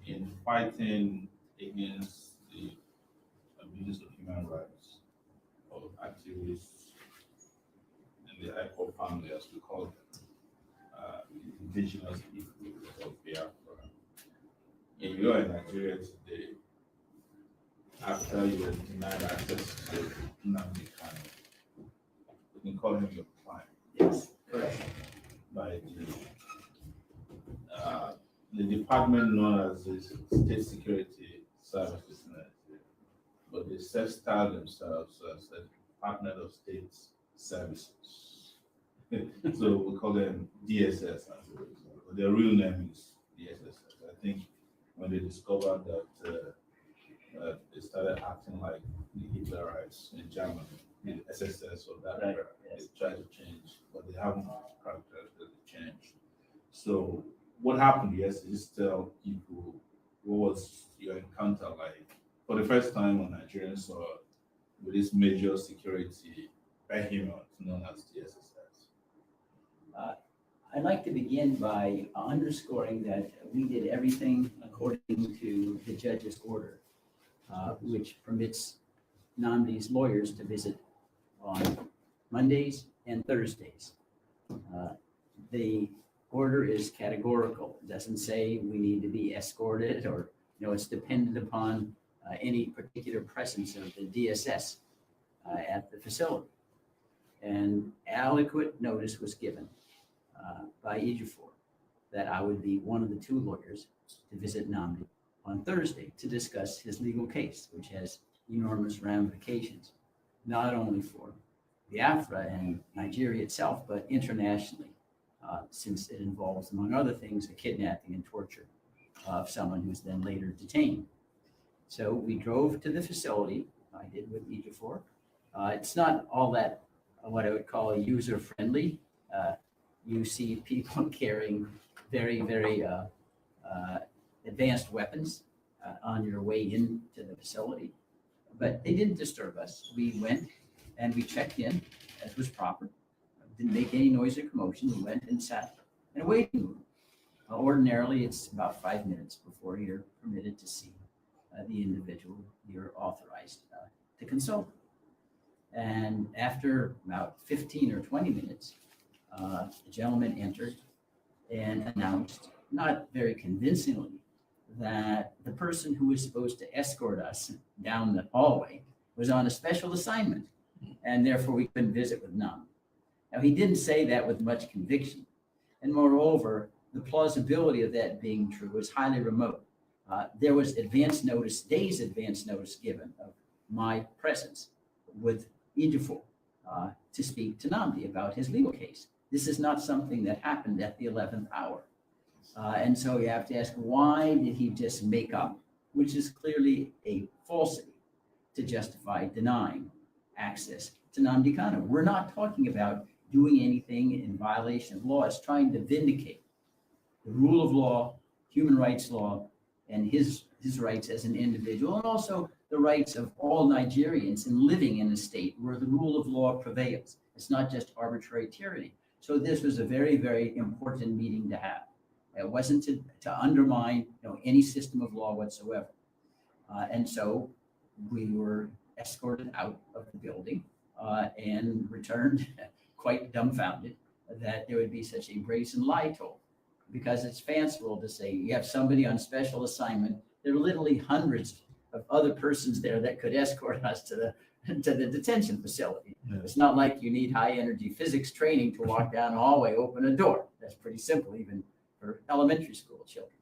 in fighting against the abuse of human rights of activists in the IPOB family, as we call them, indigenous people of Biafra. If you are in Nigeria today, after you are denied access to Nnamdi Kanu, you can call him your client. Yes, correct. By the department known as the State Security Services in Nigeria, but they self-style themselves as the Department of State Services. So we call them DSS as a result. But their real name is DSS. I think when they discovered that they started acting like the Hitlerites in Germany, the SSS or that era, yes. They tried to change, but they haven't practically changed. So what happened yesterday? Just tell people what was your encounter like for the first time when Nigerians saw with this major security behemoth known as the SSS. I'd like to begin by underscoring that we did everything according to the judge's order, which permits Nnamdi's lawyers to visit on Mondays and Thursdays. The order is categorical. It doesn't say we need to be escorted or, it's dependent upon any particular presence of the DSS at the facility. And adequate notice was given by Ejiofor that I would be one of the two lawyers to visit Nnamdi on Thursday to discuss his legal case, which has enormous ramifications, not only for Biafra and Nigeria itself, but internationally, since it involves, among other things, the kidnapping and torture of someone who's then later detained. So we drove to the facility, I did with Ejiofor. It's not all that what I would call user-friendly. You see people carrying very, very advanced weapons on your way into the facility, but they didn't disturb us. We went and we checked in as was proper. Didn't make any noise or commotion. We went and sat in a waiting room. Ordinarily, it's about 5 minutes before you're permitted to see the individual you're authorized to consult. And after about 15 or 20 minutes, the gentleman entered and announced, not very convincingly, that the person who was supposed to escort us down the hallway was on a special assignment, and therefore we couldn't visit with Nnamdi. Now, he didn't say that with much conviction, and moreover, the plausibility of that being true was highly remote. There was days advance notice given of my presence with Ejiofor to speak to Nnamdi about his legal case. This is not something that happened at the 11th hour. And so you have to ask, why did he just make up, which is clearly a falsity, to justify denying access to Nnamdi Kanu? We're not talking about doing anything in violation of law. It's trying to vindicate the rule of law, human rights law, and his rights as an individual, and also the rights of all Nigerians in living in a state where the rule of law prevails. It's not just arbitrary tyranny. So this was a very, very important meeting to have. It wasn't to undermine any system of law whatsoever. And so we were escorted out of the building and returned quite dumbfounded that there would be such a brazen lie told, because it's fanciful to say you have somebody on special assignment. There are literally hundreds of other persons there that could escort us to the detention facility. Yeah. It's not like you need high energy physics training to walk down a hallway, open a door. That's pretty simple, even for elementary school children.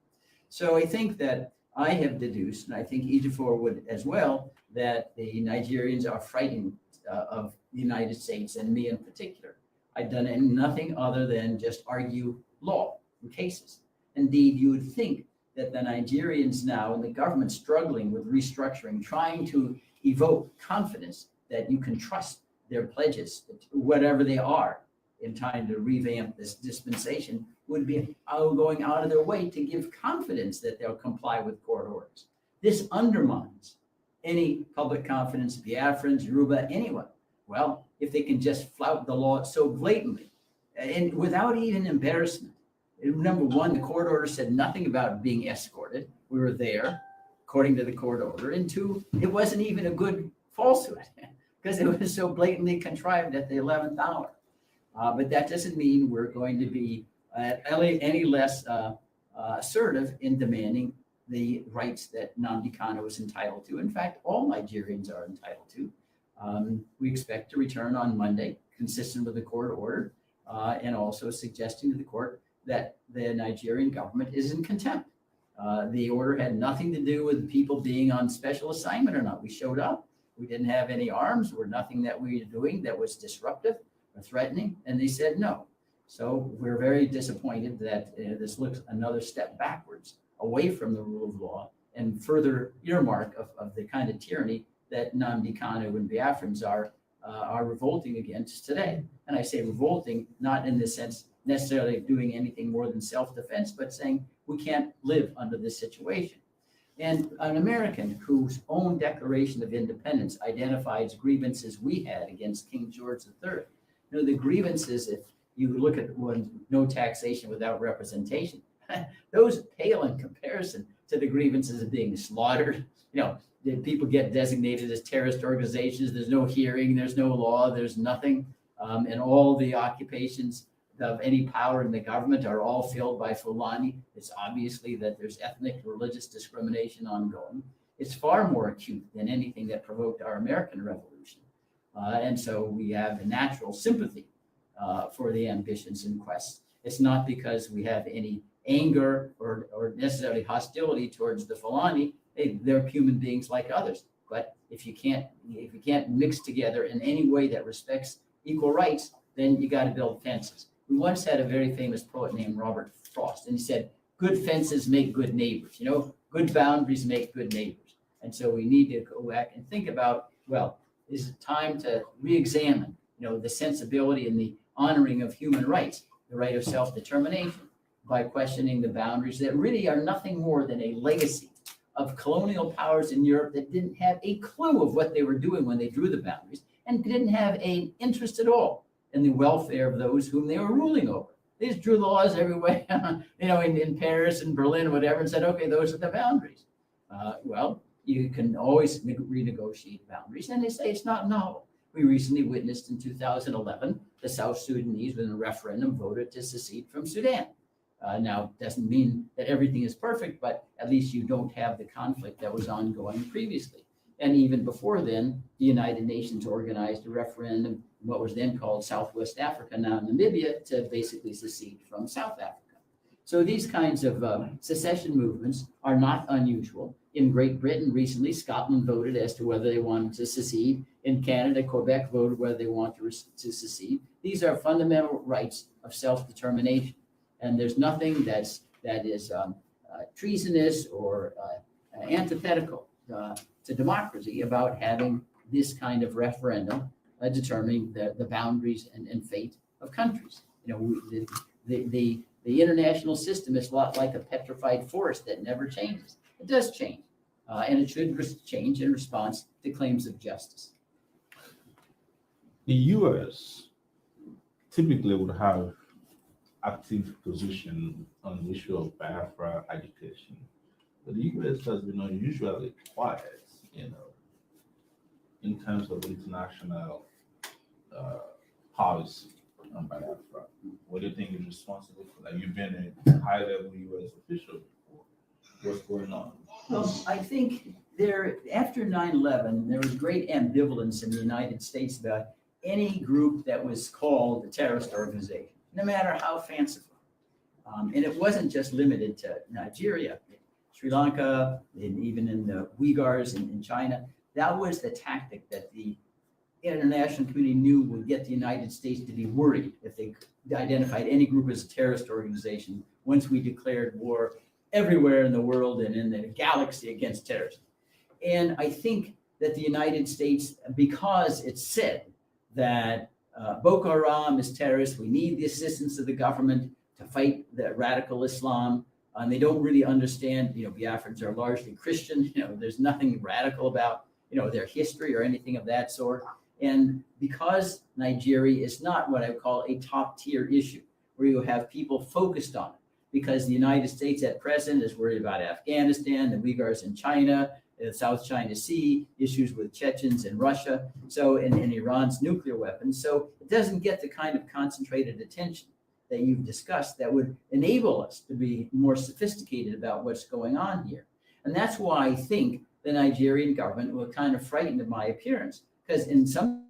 So I think that I have deduced, and I think Ejiofor would as well, that the Nigerians are frightened of the United States and me in particular. I've done nothing other than just argue law in cases. Indeed, you would think that the Nigerians now and the government struggling with restructuring, trying to evoke confidence that you can trust their pledges, whatever they are, in trying to revamp this dispensation, would be going out of their way to give confidence that they'll comply with court orders. This undermines any public confidence, Biafrans, Yoruba, anyone. Well, if they can just flout the law so blatantly and without even embarrassment. Number one, the court order said nothing about being escorted. we were there according to the court order, and two, it wasn't even a good falsehood because it was so blatantly contrived at the 11th hour. But that doesn't mean we're going to be any less assertive in demanding the rights that Nnamdi Kanu is entitled to. In fact, all Nigerians are entitled to. We expect to return on Monday, consistent with the court order, and also suggesting to the court that the Nigerian government is in contempt. The order had nothing to do with people being on special assignment or not. We showed up. We didn't have any arms or nothing that we were doing that was disruptive or threatening, and they said no. So we're very disappointed that this looks another step backwards away from the rule of law and further earmark of the kind of tyranny that Nnamdi Kanu and Biafrans are revolting against today. And I say revolting, not in the sense necessarily of doing anything more than self-defense, but saying we can't live under this situation. And an American whose own Declaration of Independence identifies grievances we had against King George III. You know, the grievances, if you look at one, no taxation without representation, those pale in comparison to the grievances of being slaughtered. You know, the people get designated as terrorist organizations. There's no hearing, there's no law, there's nothing. And all the occupations of any power in the government are all filled by Fulani. It's obviously that there's ethnic, religious discrimination ongoing. It's far more acute than anything that provoked our American Revolution. And so we have a natural sympathy for the ambitions and quests. It's not because we have any anger or necessarily hostility towards the Fulani. They're human beings like others. But if you can't mix together in any way that respects equal rights, then you got to build fences. We once had a very famous poet named Robert Frost, and he said, "Good fences make good neighbors. You know, good boundaries make good neighbors." And so we need to go back and think about, well, is it time to re-examine, you know, the sensibility and the honoring of human rights, the right of self-determination, by questioning the boundaries that really are nothing more than a legacy of colonial powers in Europe that didn't have a clue of what they were doing when they drew the boundaries and didn't have an interest at all in the welfare of those whom they were ruling over. They just drew laws everywhere, you know, in Paris and Berlin, whatever, and said, okay, those are the boundaries. Well, you can always renegotiate boundaries, and they say it's not novel. We recently witnessed in 2011, the South Sudanese, with a referendum, voted to secede from Sudan. Now, doesn't mean that everything is perfect, but at least you don't have the conflict that was ongoing previously. And even before then, the United Nations organized a referendum, what was then called Southwest Africa, now Namibia, to basically secede from South Africa. So these kinds of secession movements are not unusual. In Great Britain recently, Scotland voted as to whether they wanted to secede. In Canada, Quebec voted whether they want to secede. These are fundamental rights of self-determination. And there's nothing that is treasonous or antithetical to democracy about having this kind of referendum determining the boundaries and fate of countries. You know, the international system is a lot like a petrified forest that never changes. It does change, and it should change in response to claims of justice. The U.S. typically would have active position on the issue of Biafra agitation, but the U.S. has been unusually quiet, you know, in terms of international policy on Biafra. What do you think is responsible for that? You've been a high-level U.S. official before. What's going on? Well, I think after 9/11, there was great ambivalence in the United States about any group that was called a terrorist organization, no matter how fanciful. And it wasn't just limited to Nigeria, Sri Lanka, and even in the Uyghurs in China. That was the tactic that the international community knew would get the United States to be worried if they identified any group as a terrorist organization once we declared war everywhere in the world and in the galaxy against terrorism. And I think that the United States, because it said that Boko Haram is terrorist, we need the assistance of the government to fight the radical Islam, and they don't really understand, you know, Biafrans are largely Christian, you know, there's nothing radical about, you know, their history or anything of that sort. And because Nigeria is not what I would call a top tier issue, where you have people focused on it, because the United States at present is worried about Afghanistan, the Uyghurs in China, the South China Sea, issues with Chechens in Russia, so and Iran's nuclear weapons. So it doesn't get the kind of concentrated attention that you've discussed that would enable us to be more sophisticated about what's going on here. And that's why I think the Nigerian government were kind of frightened of my appearance, because in some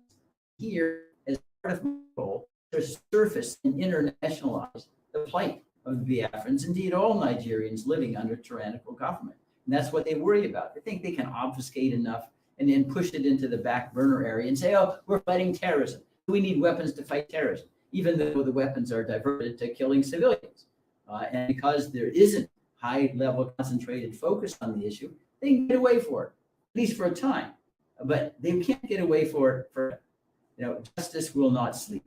here, as part of my role, to surface and internationalize the plight of the Biafrans, indeed all Nigerians living under tyrannical government. And that's what they worry about. They think they can obfuscate enough and then push it into the back burner area and say, oh, we're fighting terrorism. We need weapons to fight terrorism, even though the weapons are diverted to killing civilians. And because there isn't high-level concentrated focus on the issue, they can get away for it, at least for a time. But they can't get away for it forever. Justice will not sleep.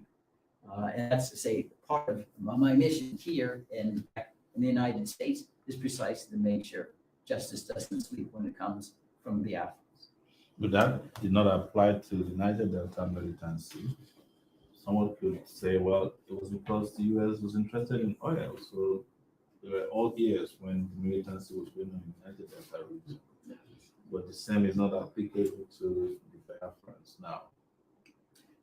And that's to say, part of my mission here in the United States is precisely to make sure justice doesn't sleep when it comes from the Africans. But that did not apply to the Niger Delta militancy. Someone could say, well, it was because the US was interested in oil. So there were all years when the militancy was going on in the Niger Delta region. But the same is not applicable to the Biafrans now.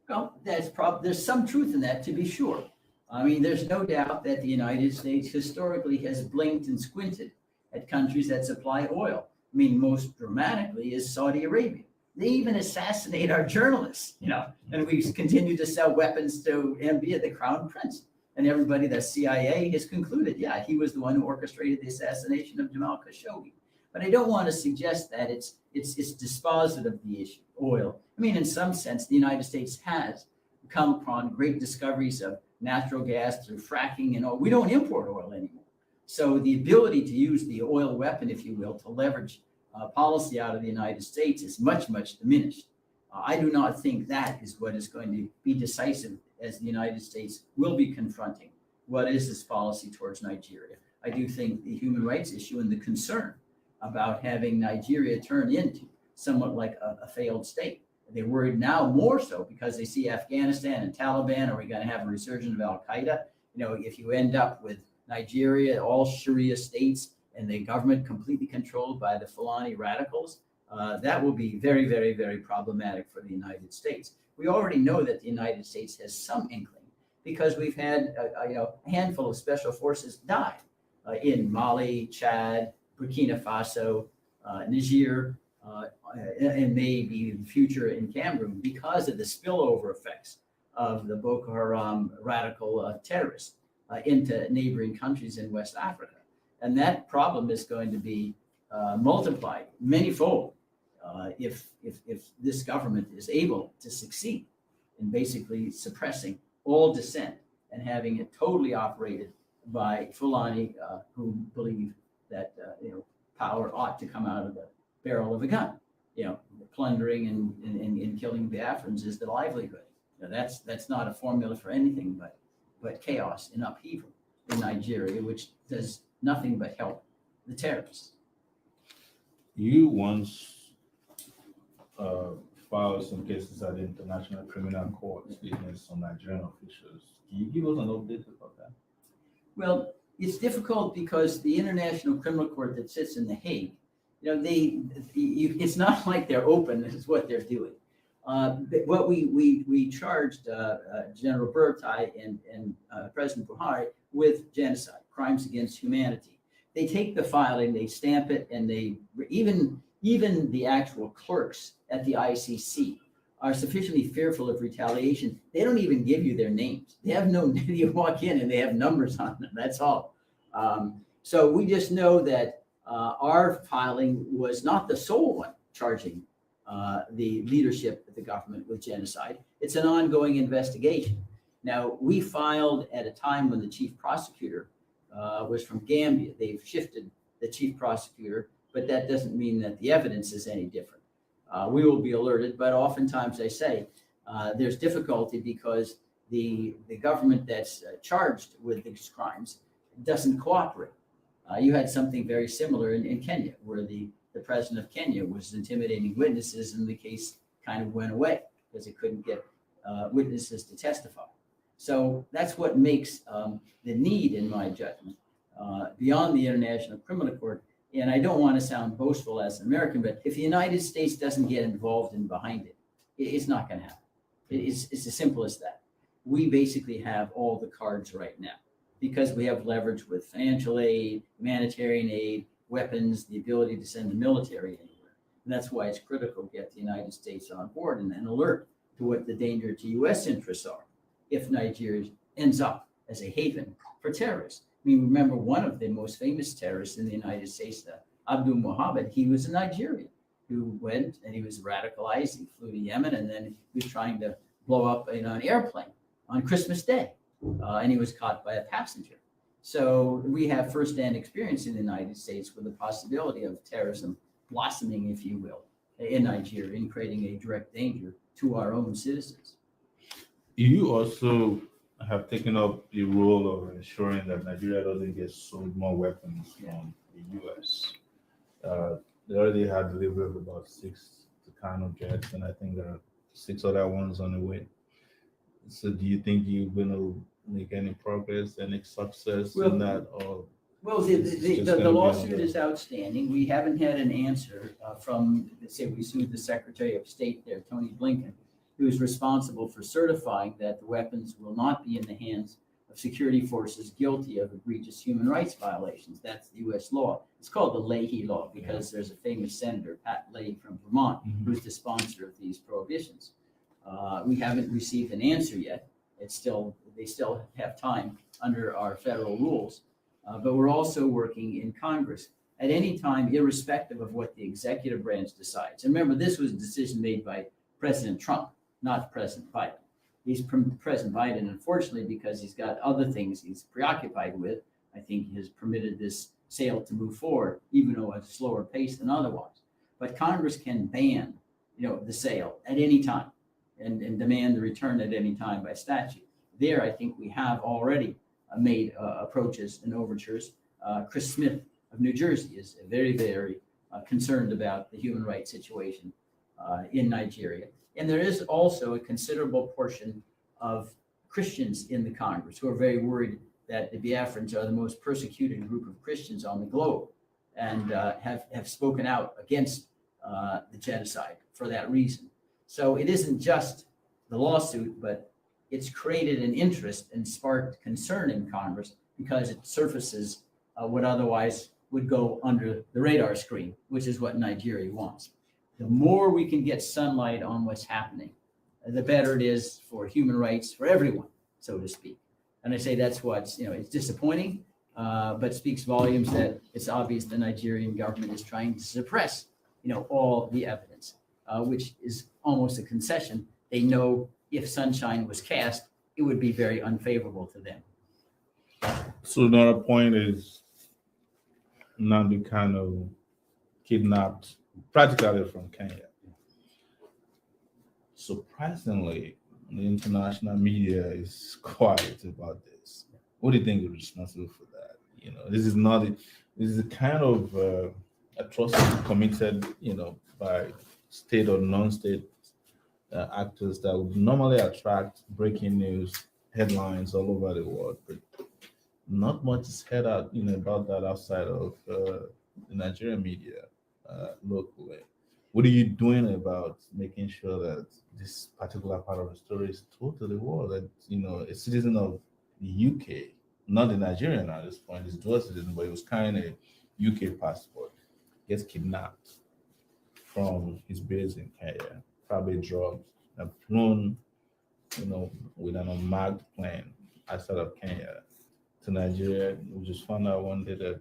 Well, there's some truth in that, to be sure. I mean, there's no doubt that the United States historically has blinked and squinted at countries that supply oil. I mean, most dramatically is Saudi Arabia. They even assassinate our journalists, and we continue to sell weapons to and be the crown prince. And everybody, the CIA has concluded, yeah, he was the one who orchestrated the assassination of Jamal Khashoggi. But I don't want to suggest that it's dispositive of the issue, oil. I mean, in some sense, the United States has come upon great discoveries of natural gas through fracking and all. We don't import oil anymore. So the ability to use the oil weapon, if you will, to leverage policy out of the United States is much, much diminished. I do not think that is what is going to be decisive as the United States will be confronting what is this policy towards Nigeria. I do think the human rights issue and the concern about having Nigeria turn into somewhat like a failed state. They're worried now more so because they see Afghanistan and Taliban. Are we going to have a resurgence of Al-Qaeda? If you end up with Nigeria, all Sharia states, and the government completely controlled by the Fulani radicals, that will be very, very, very problematic for the United States. We already know that the United States has some inkling because we've had a handful of special forces die in Mali, Chad, Burkina Faso, Niger, and maybe in the future in Cameroon because of the spillover effects of the Boko Haram radical terrorists into neighboring countries in West Africa. And that problem is going to be multiplied manyfold if this government is able to succeed in basically suppressing all dissent and having it totally operated by Fulani who believe that power ought to come out of the barrel of a gun. Plundering and killing Biafrans is the livelihood. That's not a formula for anything but chaos and upheaval in Nigeria, which does nothing but help the terrorists. You once filed some cases at the International Criminal Court against some Nigerian officials. Can you give us an update about that? Well, it's difficult because the International Criminal Court that sits in The Hague, it's not like they're open. This is what they're doing. What we charged General Bertai and President Buhari with genocide, crimes against humanity. They take the filing, they stamp it, and they even the actual clerks at the ICC are sufficiently fearful of retaliation. They don't even give you their names. They have no. You walk in and they have numbers on them. That's all. So we just know that our filing was not the sole one charging the leadership of the government with genocide. It's an ongoing investigation. Now, we filed at a time when the chief prosecutor was from Gambia. They've shifted the chief prosecutor, but that doesn't mean that the evidence is any different. We will be alerted, but oftentimes I say there's difficulty because the government that's charged with these crimes doesn't cooperate. You had something very similar in Kenya, where the president of Kenya was intimidating witnesses, and the case kind of went away because it couldn't get witnesses to testify. So that's what makes the need, in my judgment, beyond the International Criminal Court. And I don't want to sound boastful as an American, but if the United States doesn't get involved and behind it, it's not going to happen. It's as simple as that. We basically have all the cards right now because we have leverage with financial aid, humanitarian aid, weapons, the ability to send the military anywhere. And that's why it's critical to get the United States on board and alert to what the danger to U.S. interests are if Nigeria ends up as a haven for terrorists. I mean, remember one of the most famous terrorists in the United States, Abdul Muhammad, he was a Nigerian who went and he was radicalized. He flew to Yemen and then he was trying to blow up an airplane on Christmas Day. And he was caught by a passenger. So we have firsthand experience in the United States with the possibility of terrorism blossoming, if you will, in Nigeria and creating a direct danger to our own citizens. You also have taken up the role of ensuring that Nigeria doesn't get sold more weapons from the U.S. They already had delivery of about 6 Kanu jets, and I think there are 6 other ones on the way. So do you think you're going to make any progress, any success in that? Or well, the lawsuit is outstanding. We haven't had an answer from, let's say we sued the Secretary of State there, Tony Blinken, who is responsible for certifying that the weapons will not be in the hands of security forces guilty of egregious human rights violations. That's the U.S. law. It's called the Leahy Law because there's a famous senator, Pat Leahy from Vermont, who's the sponsor of these prohibitions. We haven't received an answer yet. They still have time under our federal rules, but we're also working in Congress at any time, irrespective of what the executive branch decides. And remember, this was a decision made by President Trump, not President Biden. He's President Biden, unfortunately, because he's got other things he's preoccupied with. I think he has permitted this sale to move forward, even though at a slower pace than otherwise. But Congress can ban, the sale at any time and demand the return at any time by statute. There, I think we have already made approaches and overtures. Chris Smith of New Jersey is very, very concerned about the human rights situation in Nigeria. And there is also a considerable portion of Christians in the Congress who are very worried that the Biafrans are the most persecuted group of Christians on the globe and have spoken out against the genocide for that reason. So it isn't just the lawsuit, but it's created an interest and sparked concern in Congress because it surfaces what otherwise would go under the radar screen, which is what Nigeria wants. The more we can get sunlight on what's happening, the better it is for human rights for everyone, so to speak. And I say that's what's, it's disappointing, but speaks volumes that it's obvious the Nigerian government is trying to suppress, all the evidence, which is almost a concession. They know if sunshine was cast, it would be very unfavorable to them. So another point is Nnamdi Kanu kidnapped practically from Kenya. Surprisingly, the international media is quiet about this. What do you think is responsible for that? This is a kind of atrocity committed, by state or non-state actors that would normally attract breaking news headlines all over the world, but not much is heard out, about that outside of the Nigerian media locally. What are you doing about making sure that this particular part of the story is told to the world? That a citizen of the UK, not the Nigerian at this point, is dual citizen, but he was carrying a UK passport, gets kidnapped from his base in Kenya, probably drugged, and flown, with an unmarked plane outside of Kenya to Nigeria. We just found out one day that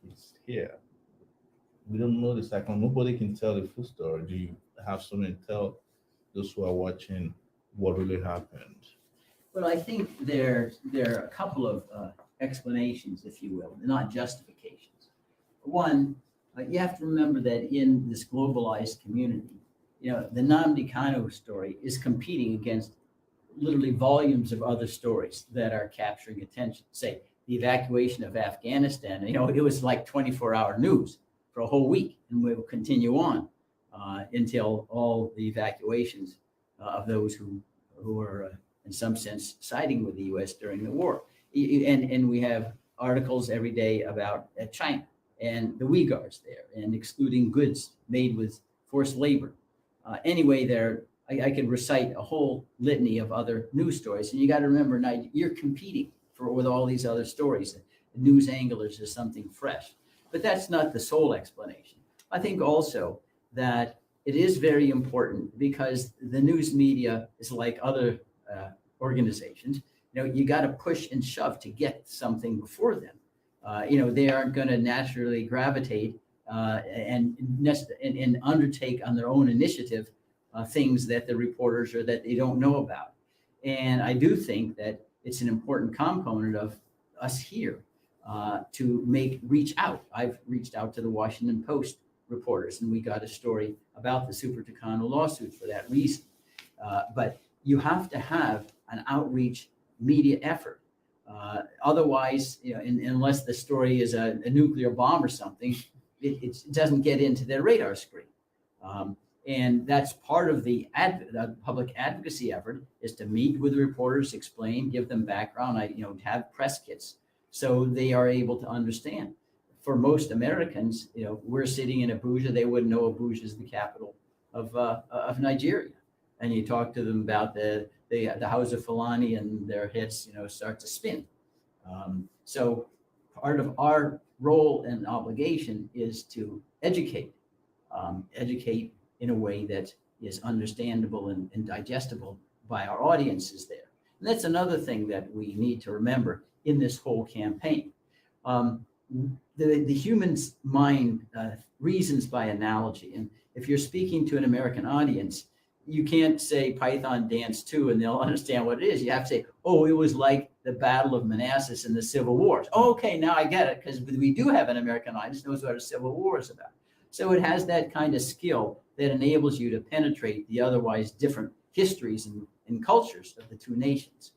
he's here. We don't know the cycle. Nobody can tell the full story. Do you have something to tell those who are watching what really happened? Well, I think there are a couple of explanations, if you will, not justifications. One, you have to remember that in this globalized community, the Nnamdi Kanu story is competing against literally volumes of other stories that are capturing attention. Say, the evacuation of Afghanistan, it was like 24-hour news for a whole week, and we will continue on until all the evacuations of those who were, in some sense, siding with the U.S. during the war. And we have articles every day about China and the Uyghurs there and excluding goods made with forced labor. Anyway, I could recite a whole litany of other news stories. And you got to remember, now you're competing with all these other stories. The news angle is just something fresh. But that's not the sole explanation. I think also that it is very important because the news media is like other organizations. You got to push and shove to get something before them. They aren't going to naturally gravitate and undertake on their own initiative things that the reporters or that they don't know about. And I do think that it's an important component of us here to reach out. I've reached out to the Washington Post reporters, and we got a story about the Super Tucano lawsuit for that reason. But you have to have an outreach media effort. Otherwise, unless the story is a nuclear bomb or something, it doesn't get into their radar screen. And that's part of the public advocacy effort, is to meet with reporters, explain, give them background, have press kits so they are able to understand. For most Americans, we're sitting in Abuja. They wouldn't know Abuja is the capital of Nigeria. And you talk to them about the House of Fulani, and their heads, start to spin. So part of our role and obligation is to educate in a way that is understandable and digestible by our audiences there. And that's another thing that we need to remember in this whole campaign. The human mind reasons by analogy. And if you're speaking to an American audience, you can't say Python Dance 2 and they'll understand what it is. You have to say, oh, it was like the Battle of Manassas and the Civil Wars. Oh, okay, now I get it, because we do have an American audience who knows what a Civil War is about. So it has that kind of skill that enables you to penetrate the otherwise different histories and cultures of the two nations.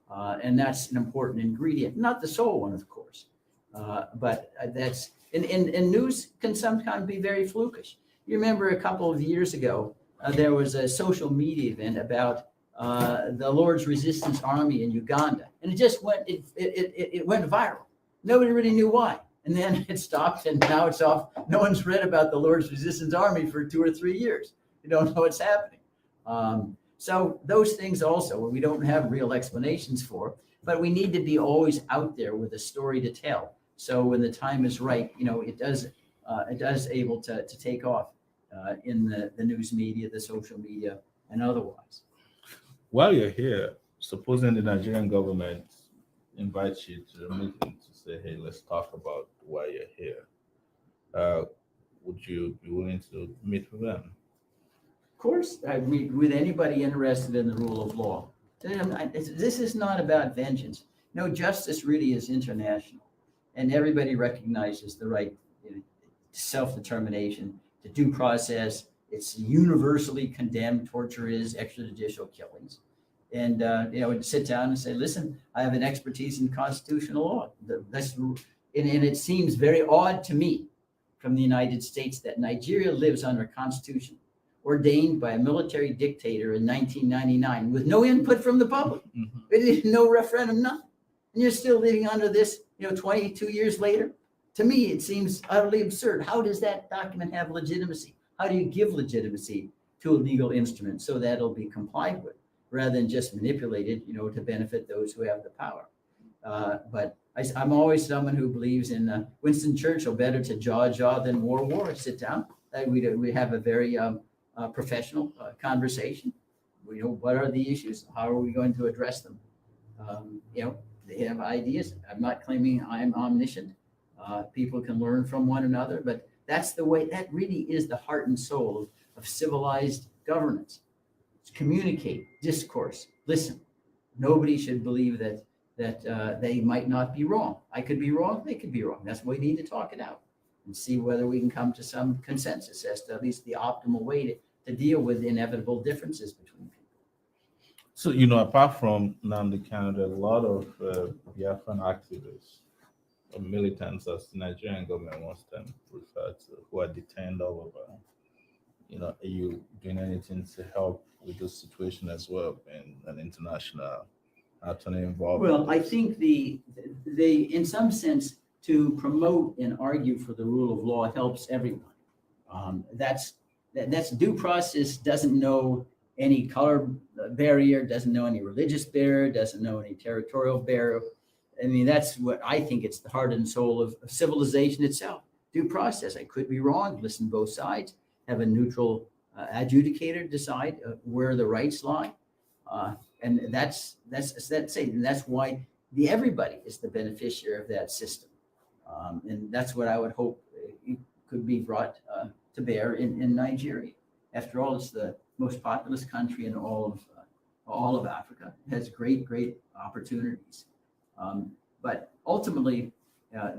And that's an important ingredient, not the sole one, of course. But that's, and news can sometimes be very flukish. You remember a couple of years ago, there was a social media event about the Lord's Resistance Army in Uganda, and it just went viral. Nobody really knew why. And then it stopped, and now it's off. No one's read about the Lord's Resistance Army for 2 or 3 years. You don't know what's happening. So those things also, we don't have real explanations for, but we need to be always out there with a story to tell. So when the time is right, it does able to take off in the news media, the social media, and otherwise. While you're here, supposing the Nigerian government invites you to a meeting to say, hey, let's talk about why you're here, would you be willing to meet with them? Of course, I'd meet with anybody interested in the rule of law. This is not about vengeance. No, justice really is international, and everybody recognizes the right to self-determination, to due process. It's universally condemned. Torture is extrajudicial killings. And sit down and say, listen, I have an expertise in constitutional law. And it seems very odd to me from the United States that Nigeria lives under a constitution ordained by a military dictator in 1999 with no input from the public. Mm-hmm. No referendum, nothing. And you're still living under this, 22 years later. To me, it seems utterly absurd. How does that document have legitimacy? How do you give legitimacy to a legal instrument so that it'll be complied with, rather than just manipulated, to benefit those who have the power? But I'm always someone who believes in Winston Churchill, better to jaw than war. Sit down. We have a very professional conversation. What are the issues? How are we going to address them? They have ideas. I'm not claiming I'm omniscient. People can learn from one another, but that's the way, that really is the heart and soul of civilized governance. Communicate, discourse, listen. Nobody should believe that they might not be wrong. I could be wrong, they could be wrong. That's why we need to talk it out and see whether we can come to some consensus as to at least the optimal way to deal with inevitable differences between people. So, apart from Nnamdi Kanu, there are a lot of Biafran activists or militants, as the Nigerian government wants them referred to, who are detained all over. Are you doing anything to help with this situation as well in an international attorney involved? Well, I think they, in some sense, to promote and argue for the rule of law helps everyone. That's due process doesn't know any color barrier, doesn't know any religious barrier, doesn't know any territorial barrier. I mean, that's what I think it's the heart and soul of civilization itself. Due process. I could be wrong. Listen to both sides. Have a neutral adjudicator decide where the rights lie, and that's it. And that's why everybody is the beneficiary of that system, and that's what I would hope could be brought to bear in Nigeria. After all, it's the most populous country in all of Africa. It has great opportunities, but ultimately,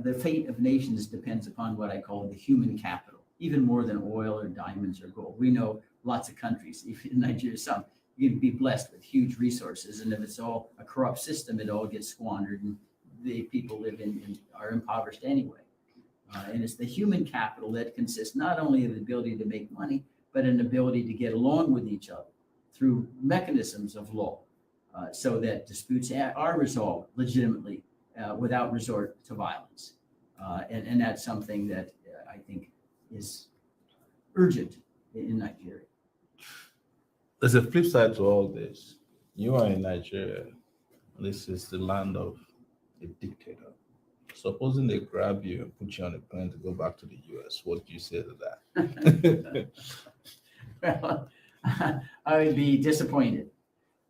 the fate of nations depends upon what I call the human capital, even more than oil or diamonds or gold. We know lots of countries, even in Nigeria, some, you can be blessed with huge resources, and if it's all a corrupt system, it all gets squandered, and the people are impoverished anyway. And it's the human capital that consists not only of the ability to make money, but an ability to get along with each other through mechanisms of law, so that disputes are resolved legitimately without resort to violence. And that's something that I think is urgent in Nigeria. There's a flip side to all this. You are in Nigeria. This is the land of a dictator. Supposing they grab you and put you on a plane to go back to the US, what do you say to that? Well, I would be disappointed.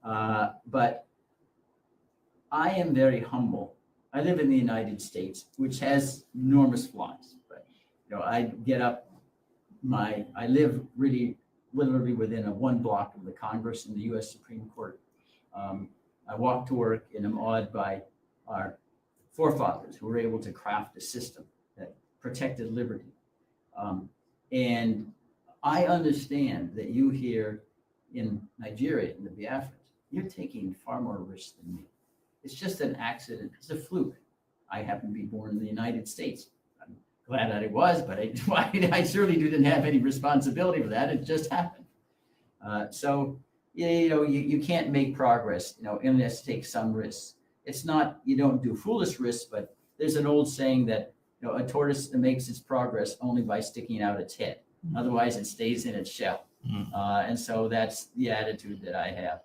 But I am very humble. I live in the United States, which has enormous flaws. But I get up. I live really literally within one block of the Congress and the U.S. Supreme Court. I walk to work and am awed by our forefathers who were able to craft a system that protected liberty. And I understand that you here in Nigeria, in the Biafrans, you're taking far more risks than me. It's just an accident. It's a fluke. I happen to be born in the United States. I'm glad that it was, but I certainly didn't have any responsibility for that. It just happened. So you can't make progress, unless you take some risks. It's not, you don't do foolish risks, but there's an old saying that a tortoise makes its progress only by sticking out its head. Otherwise, it stays in its shell. And so that's the attitude that I have.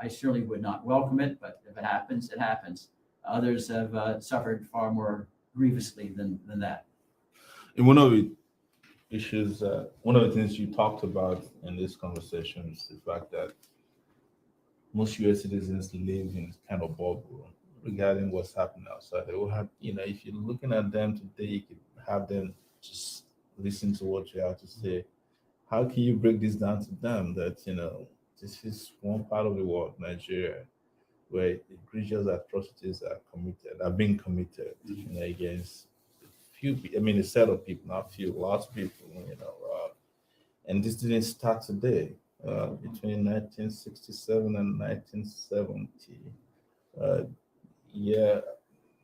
I certainly would not welcome it, but if it happens, it happens. Others have suffered far more grievously than that. And one of the issues, one of the things you talked about in this conversation is the fact that most U.S. citizens live in kind of bubble regarding what's happening outside. They will have, if you're looking at them today, you could have them just listen to what you have to say. How can you break this down to them that, this is one part of the world, Nigeria, where egregious atrocities are being committed against a set of people, not few, lots of people, and this didn't start today. Between 1967 and 1970,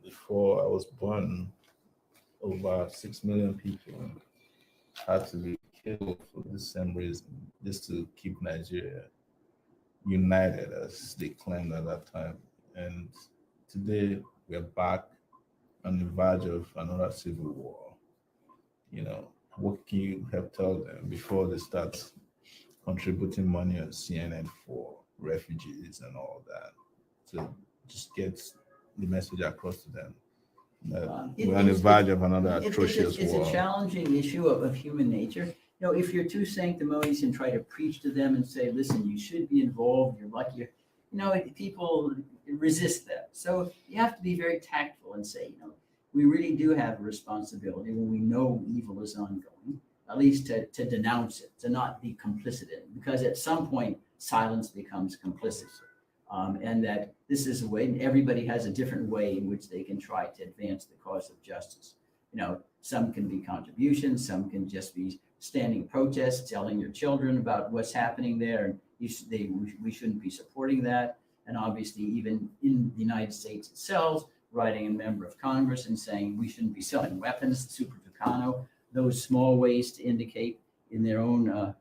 before I was born, over 6 million people had to be killed for the same reason, just to keep Nigeria united, as they claimed at that time. And today we're back on the verge of another civil war. What can you help tell them before they start contributing money on CNN for refugees and all that, to just get the message across to them that we're on the verge of another atrocious war? It's a challenging issue of human nature. If you're too sanctimonious and try to preach to them and say, listen, you should be involved, you're lucky, people resist that. So you have to be very tactful and say, we really do have a responsibility when we know evil is ongoing, at least to denounce it, to not be complicit in it, because at some point silence becomes complicit. And that this is a way, and everybody has a different way in which they can try to advance the cause of justice. Some can be contributions, some can just be standing protests, telling your children about what's happening there, and we shouldn't be supporting that. And obviously, even in the United States itself, writing a member of Congress and saying we shouldn't be selling weapons, Super Tucano, those small ways to indicate in their own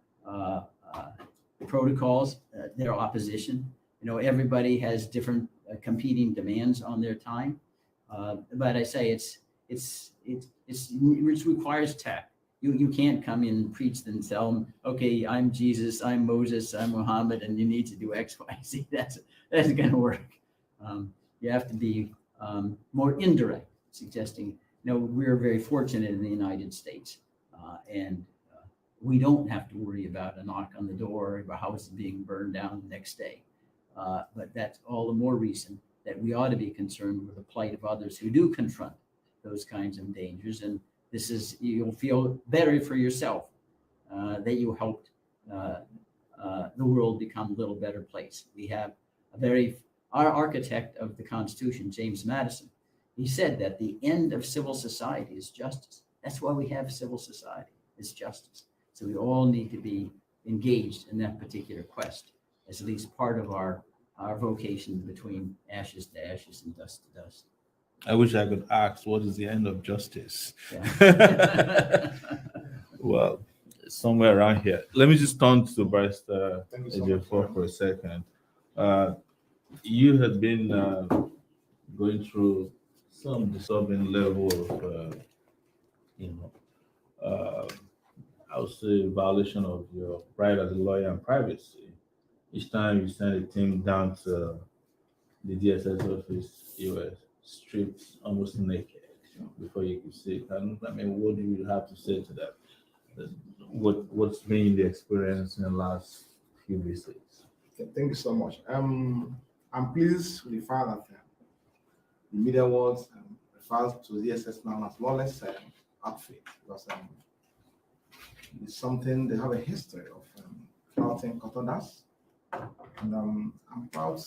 protocols their opposition. Everybody has different competing demands on their time. But I say it requires tact. You can't come in and preach and tell them, okay, I'm Jesus, I'm Moses, I'm Muhammad, and you need to do X, Y, Z. That's going to work. You have to be more indirect, suggesting, we're very fortunate in the United States, and we don't have to worry about a knock on the door, or a house being burned down the next day. But that's all the more reason that we ought to be concerned with the plight of others who do confront those kinds of dangers. And you'll feel better for yourself that you helped the world become a little better place. We have our architect of the Constitution, James Madison, he said that the end of civil society is justice. That's why we have civil society, is justice. So we all need to be engaged in that particular quest as at least part of our vocation between ashes to ashes and dust to dust. I wish I could ask, what is the end of justice? Yeah. Well, somewhere around here. Let me just turn to Barrister AJ4 for a second. You had been going through some disturbing level of, I would say, violation of your right as a lawyer and privacy. Each time you send a team down to the DSS office, you were stripped almost naked before you could see it. I mean, what do you have to say to that? What's been the experience in the last few visits? Thank you so much. I'm pleased with the fact that the media world refers to DSS now as lawless outfit, because it's something they have a history of flouting court orders, and I'm proud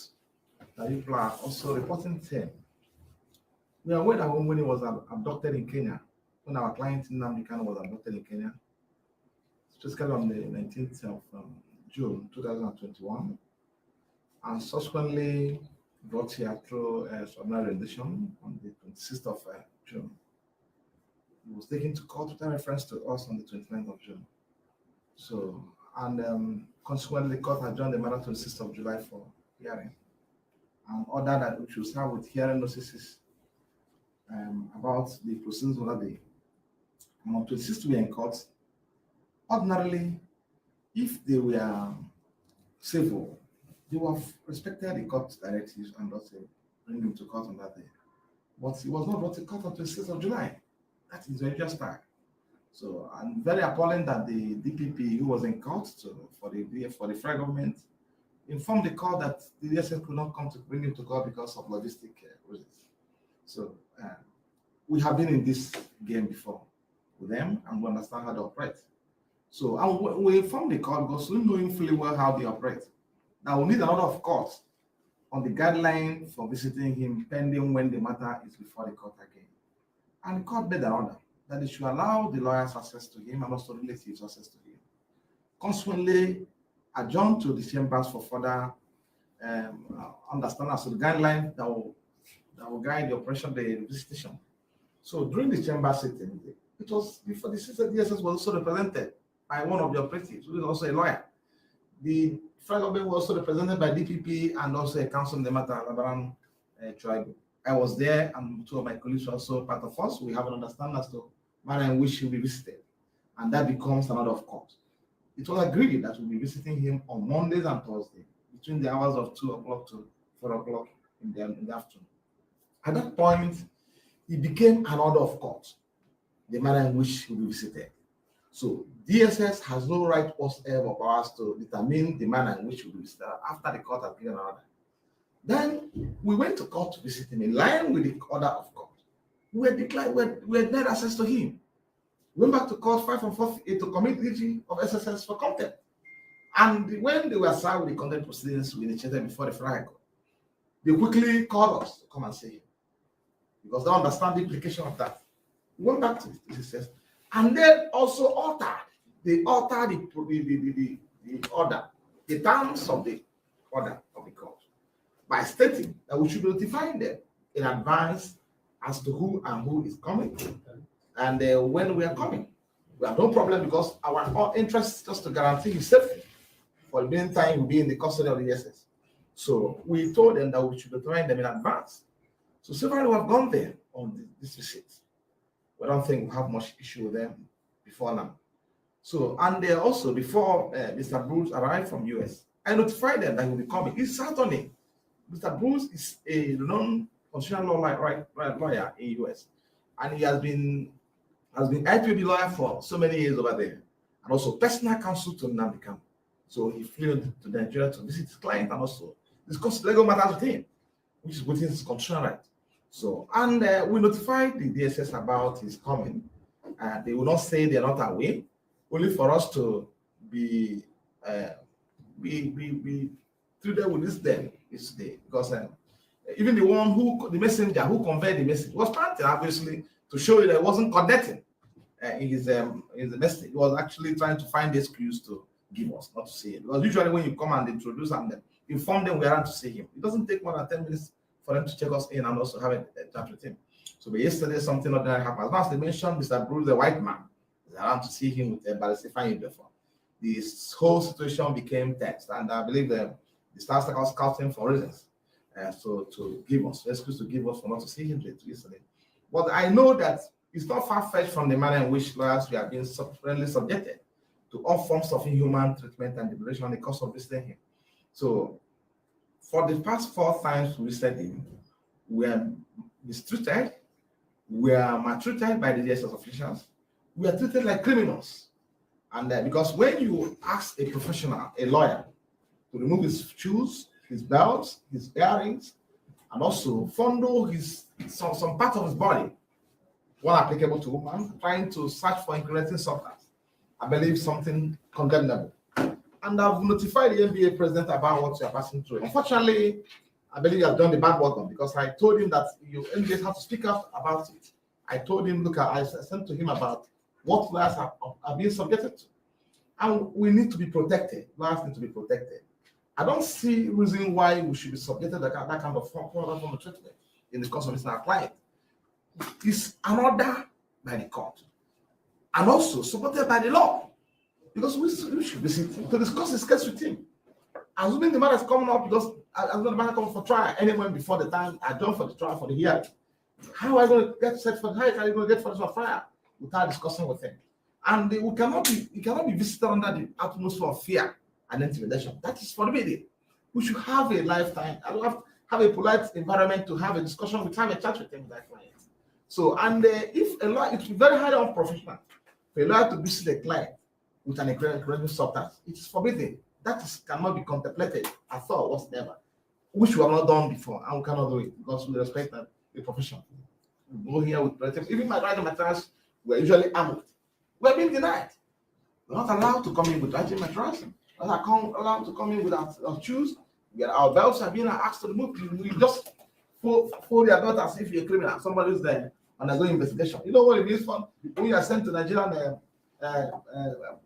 that people are also reporting to him. We are aware that when he was abducted in Kenya, when our client Nnamdi Kanu was abducted in Kenya, specifically on the 19th of June 2021, and subsequently brought here through extraordinary rendition on the 26th of June. He was taken to court with a reference to us on the 29th of June. So, and consequently, the court adjourned the matter to the 6th of July for hearing, and ordered that we should start with hearing notices about the proceedings of that day. And on 26th, we were in court. Ordinarily, if they were civil, they would have respected the court directives and not bring him to court on that day. But he was not brought to court on 26th of July. That is very just time. So I'm very appalling that the DPP, who was in court for the federal government, informed the court that the DSS could not come to bring him to court because of logistic reasons. So we have been in this game before with them, and we understand how they operate. So we informed the court because we know fully well how they operate. Now we need a lot of court on the guideline for visiting him pending when the matter is before the court again. And the court made an order that they should allow the lawyers access to him and also relatives access to him. Consequently, adjourned to the chambers for further understanding as to the guideline that will guide the operation of the visitation. So during the chamber sitting, it was before the DSS was also represented by one of the operatives, who is also a lawyer. The federal government was also represented by DPP and also a counsel in the matter, Labaran Tribe. I was there, and two of my colleagues were also part of us. We have an understanding as to manner in which he will be visited, and that becomes an order of court. It was agreed that we'll be visiting him on Mondays and Thursdays between the hours of 2 o'clock to 4 o'clock in the afternoon. At that point, it became an order of court, the manner in which he will be visited. So DSS has no right whatsoever for us to determine the manner in which he will be visited after the court has given an order. Then we went to court to visit him in line with the order of court. We had denied access to him. We went back to court 5 and 4 to commit duty of SSS for contempt. And when they were served with the contempt proceedings we initiated before the federal court, they quickly called us to come and see him, because they understand the implication of that. We went back to the SSS, and then also altered the order, the terms of the order of the court, by stating that we should notify them in advance as to who is coming and when we are coming. We have no problem, because our interest is just to guarantee his safety for the meantime he will be in the custody of the DSS. So we told them that we should notify them in advance. So several have gone there on this visit. We don't think we have much issue with them before now. So, and also before Mr. Bruce arrived from US, I notified them that he will be coming. It's Saturday. Mr. Bruce is a non-constitutional lawyer in US, and he has been IPB lawyer for so many years over there, and also personal counsel to Nnamdi Kanu. So he flew to Nigeria to visit his client and also discuss legal matters with him, which is within his constitutional right. So, and we notified the DSS about his coming. They will not say they are not aware, only for us to be treated with this day, because even the messenger who conveyed the message was planted, obviously, to show you that it wasn't connecting in his message. He was actually trying to find the excuse to give us, not to see it. Because usually when you come and introduce and inform them we are to see him, it doesn't take more than 10 minutes for them to check us in and also have a chat with him. So, but yesterday something ordinary happened. As long as they mentioned Mr. Bruce, the white man, is around to see him with a ballistifying uniform. This whole situation became tense, and I believe the staff was scouting for reasons. So to give us excuse to give us for not to see him yesterday. But I know that it's not far-fetched from the manner in which lawyers we have been subsequently subjected to all forms of inhuman treatment and deprivation in the course of visiting him. So for the past 4 times we visited him, we are mistreated, we are maltreated by the DSS officials, we are treated like criminals. And because when you ask a professional, a lawyer, to remove his shoes, his belts, his earrings, and also fondle some part of his body, one applicable to woman, trying to search for incriminating substance, I believe something condemnable. And I've notified the NBA president about what you are passing through. Unfortunately, I believe you have done the bad work on, because I told him that you NBA have to speak up about it. I told him, look, I sent to him about what lawyers are being subjected to. And we need to be protected. Lawyers need to be protected. I don't see reason why we should be subjected to that kind of form of treatment in the course of our client. It's an order by the court and also supported by the law, because we should be sitting to discuss this case with him. Assuming the matter is coming up, because assuming the matter comes for trial anywhere before the time adjourned for the trial for the hearing, how are I going to get set for? How are you going to get for this trial without discussing with him? And we cannot be visited under the atmosphere of fear and intimidation. That is forbidden. We should have a lifetime, have a polite environment to have a discussion with him, a chat with him, with that client. So, and if a lawyer, it's very highly unprofessional for a lawyer to visit a client with an incriminating substance. It is forbidden. That cannot be contemplated at all whatsoever, which we have not done before, and we cannot do it because we respect the profession. We go here with even my writing materials were usually armed. We are being denied. We're not allowed to come in with writing materials. We're not allowed to come in with our shoes. Our belts are being asked to remove. We just fold their belt as if you're a criminal. Somebody is there undergoing investigation. You know what it means for when you are sent to Nigerian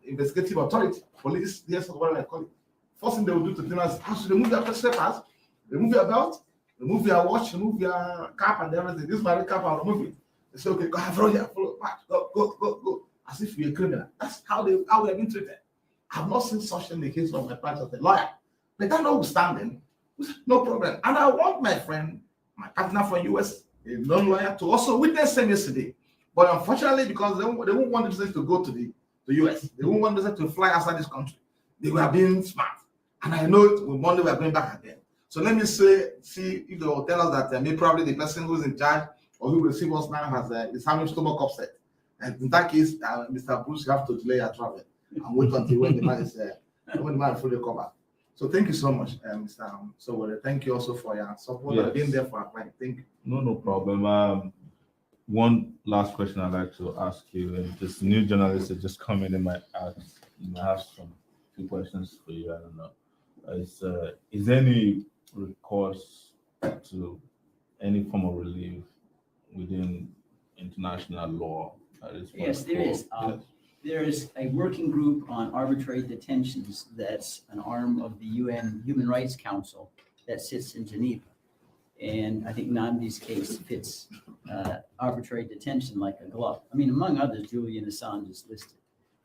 investigative authority, police, DSS, whatever I call it. First thing they will do to criminals is to remove their slippers, remove your belt, remove your watch, remove your cap and everything. This is my cap, I'll remove it. They say, okay, go have roll here, follow, go. As if you're a criminal. That's how we have been treated. I've not seen such in the case of my practice as a lawyer. But that notwithstanding, no problem. And I want my friend, my partner from US, a non-lawyer, to also witness him yesterday. But unfortunately, because they won't want the business to go to the US, they won't want the business to fly outside this country. They were being smart. And I know it, Monday we are going back again. So let me see if they will tell us that maybe probably the person who's in charge or who will receive us now is having stomach upset. And in that case, Mr. Bruce, you have to delay your travel and wait until when the man is when the man fully recovered. So thank you so much, Mr. So thank you also for your support and being there for our client. Thank you. No problem. One last question I'd like to ask you, and this new journalist that just come in might have some few questions for you. I don't know. Is there any recourse to any form of relief within international law? Yes, there is. There is a working group on arbitrary detentions that's an arm of the UN Human Rights Council that sits in Geneva. And I think Nnamdi's case fits arbitrary detention like a glove. I mean, among others, Julian Assange is listed.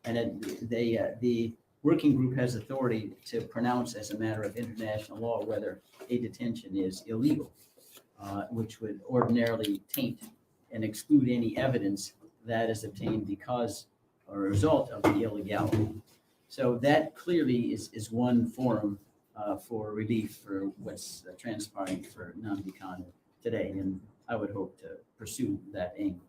And the working group has authority to pronounce as a matter of international law whether a detention is illegal, which would ordinarily taint and exclude any evidence that is obtained because or a result of the illegality. So that clearly is one forum for relief for what's transpiring for Nnamdi Kanu today, and I would hope to pursue that aim.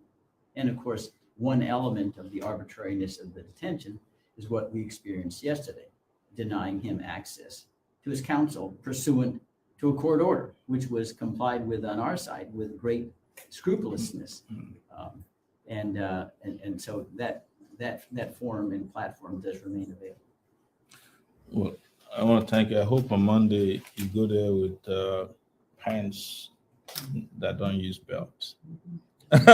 And of course, one element of the arbitrariness of the detention is what we experienced yesterday, denying him access to his counsel pursuant to a court order, which was complied with on our side with great scrupulousness. And so that forum and platform does remain available. Well, I want to thank you. I hope on Monday you go there with pants that don't use belts. Thank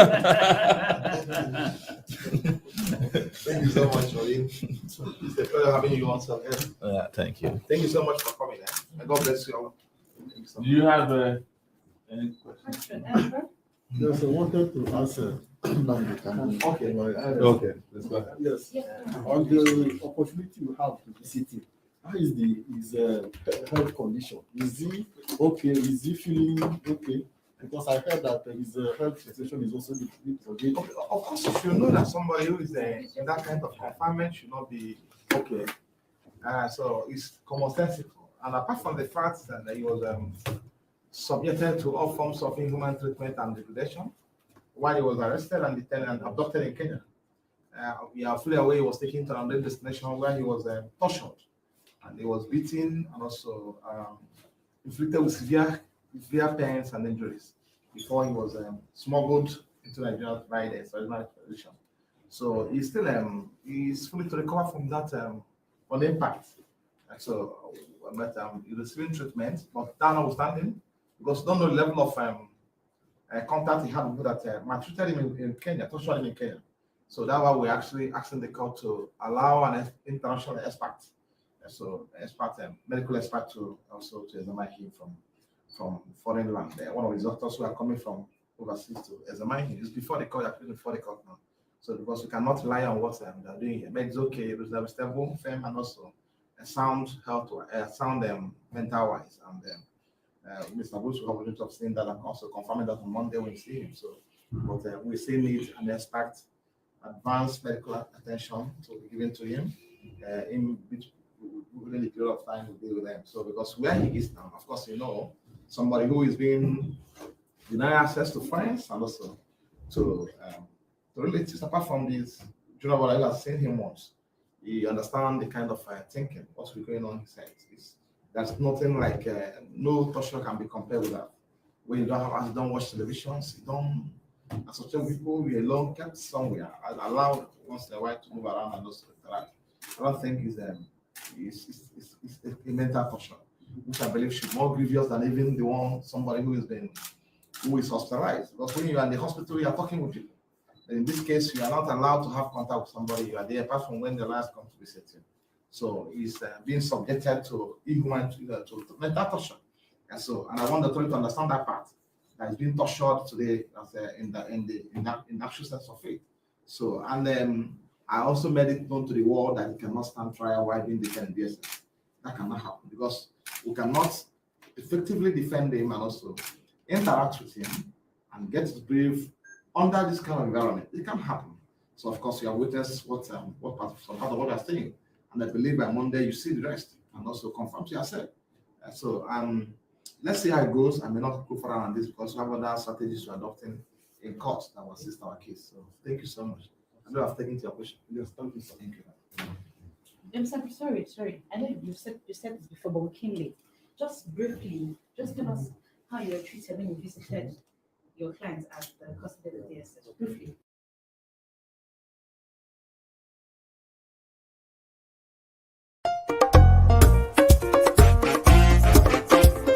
you so much, Joey. It's a pleasure having you on, sir. Yeah, thank you. Thank you so much for coming. And God bless you all. Thank you so Do much. you have any questions? Yes, I wanted to answer Nnamdi Kanu. Okay. Okay, let's go ahead. Yes, on the opportunity you have to visit him, how is his health condition? Is he okay? Is he feeling okay? Because I heard that his health situation is also okay. Of course, you should know that somebody who is in that kind of confinement should not be okay. So it's commonsensical. And apart from the fact that he was subjected to all forms of inhuman treatment and degradation while he was arrested and detained and abducted in Kenya, we are fully aware he was taken to another destination where he was tortured and he was beaten and also inflicted with severe pains and injuries before he was smuggled into Nigeria by the extraordinary expedition. So he's still he's fully to recover from that on the impact. And so, but he's receiving treatment, but that notwithstanding, because don't know the level of contact he had with people that maltreated him in Kenya, tortured him in Kenya. So that's why we're actually asking the court to allow an international expert, so medical expert to also to examine him from foreign land. One of his doctors who are coming from overseas to examine him. It's before the court, actually before the court now. So because we cannot rely on what they're doing here, but it's okay. It's a stable, firm, and also a sound health, sound mental wise. And Mr. Bruce will have a lot of seeing that and also confirming that on Monday when we see him. So, but we still need and expect advanced medical attention to be given to him in within the period of time we'll be with them. So because where he is now, of course, somebody who is being denied access to friends and also to relatives, apart from this, I have seen him once. He understands the kind of thinking, what's going on in his head. There's nothing like, no torture can be compared with that. When you don't watch televisions, you don't associate people, we alone kept somewhere, allowed once in a while to move around and also interact. I don't think it's a mental torture, which I believe should be more grievous than even somebody who is hospitalized. Because when you are in the hospital, you are talking with people. In this case, you are not allowed to have contact with somebody. You are there apart from when the last come to visit you. So he's being subjected to inhuman to mental torture. And I want the authority to understand that part. That is being tortured today in the actual sense of it. So I also made it known to the world that he cannot stand trial while being detained in DSS. That cannot happen because we cannot effectively defend him and also interact with him and get his brief under this kind of environment. It can happen. So of course you have witnessed what part of what I'm saying, and I believe by Monday you see the rest and also confirm to yourself. So let's see how it goes. I may not go further on this because we have other strategies we're adopting in court that will assist our case. So thank you so much. I know I've taken to your question. Yes, thank you, sir. Thank you. Sorry. I know you said this before, but we came late. Just briefly, just tell us how you were treated when you visited your clients at the custody of the DSS. Briefly.